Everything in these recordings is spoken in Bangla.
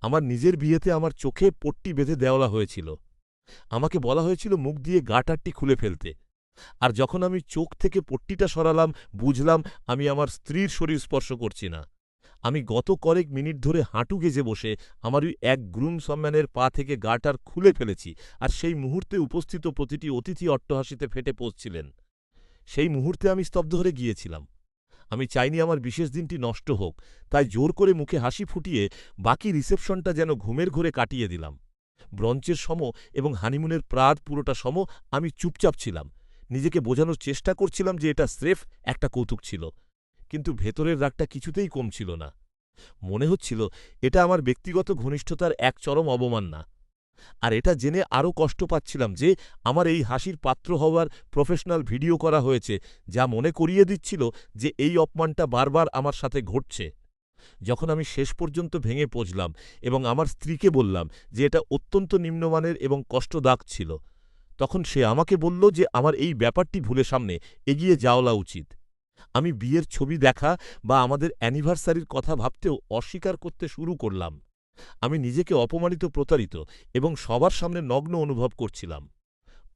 আমার নিজের বিয়েতে আমার চোখে পট্টি বেঁধে দেওয়া হয়েছিল। আমাকে বলা হয়েছিল মুখ দিয়ে গাটারটি খুলে ফেলতে। আর যখন আমি চোখ থেকে পট্টিটা সরালাম, বুঝলাম আমি আমার স্ত্রীর শরীর স্পর্শ করছি না। আমি গত কয়েক মিনিট ধরে হাঁটু গেজে বসে আমার ওই এক গ্রুমসম্যানের পা থেকে গাটার খুলে ফেলেছি, আর সেই মুহূর্তে উপস্থিত প্রতিটি অতিথি অট্টহাসিতে ফেটে পড়ছিলেন। সেই মুহূর্তে আমি স্তব্ধ হয়ে গিয়েছিলাম। আমি চাইনি আমার বিশেষ দিনটি নষ্ট হোক, তাই জোর করে মুখে হাসি ফুটিয়ে বাকি রিসেপশনটা যেন ঘুমের ঘোরে কাটিয়ে দিলাম। ব্রঞ্চের সম এবং হানিমুনের প্রাত পুরোটা সম আমি চুপচাপ ছিলাম। নিজেকে বোঝানোর চেষ্টা করছিলাম যে এটা স্রেফ একটা কৌতুক ছিল, কিন্তু ভেতরের রাগটা কিছুতেই কমছিল না। মনে হচ্ছিল এটা আমার ব্যক্তিগত ঘনিষ্ঠতার এক চরম অবমাননা। আর এটা জেনে আরও কষ্ট পাচ্ছিলাম যে আমার এই হাসির পাত্র হওয়ার প্রফেশনাল ভিডিও করা হয়েছে, যা মনে করিয়ে দিচ্ছিল যে এই অপমানটা বারবার আমার সাথে ঘটছে। যখন আমি শেষ পর্যন্ত ভেঙে পড়লাম এবং আমার স্ত্রীকে বললাম যে এটা অত্যন্ত নিম্নমানের এবং কষ্টদায়ক ছিল, তখন সে আমাকে বলল যে আমার এই ব্যাপারটি ভুলে সামনে এগিয়ে যাওয়া উচিত। আমি বিয়ের ছবি দেখা বা আমাদের অ্যানিভার্সারির কথা ভাবতেও অস্বীকার করতে শুরু করলাম। আমি নিজেকে অপমানিত, প্রতারিত এবং সবার সামনে নগ্ন অনুভব করছিলাম।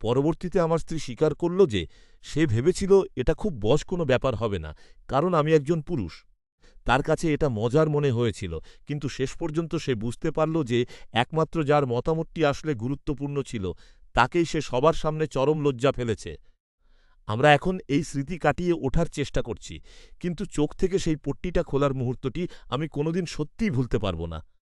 পরবর্তীতে আমার স্ত্রী স্বীকার করল যে সে ভেবেছিল এটা খুব বড় কোনো ব্যাপার হবে না, কারণ আমি একজন পুরুষ। তার কাছে এটা মজার মনে হয়েছিল, কিন্তু শেষ পর্যন্ত সে বুঝতে পারল যে একমাত্র যার মতামতটি আসলে গুরুত্বপূর্ণ ছিল, তাকেই সে সবার সামনে চরম লজ্জা ফেলেছে। আমরা এখন এই স্মৃতি কাটিয়ে ওঠার চেষ্টা করছি, কিন্তু চোখ থেকে সেই পট্টিটা খোলার মুহূর্তটি আমি কোনোদিন সত্যিই ভুলতে পারব না।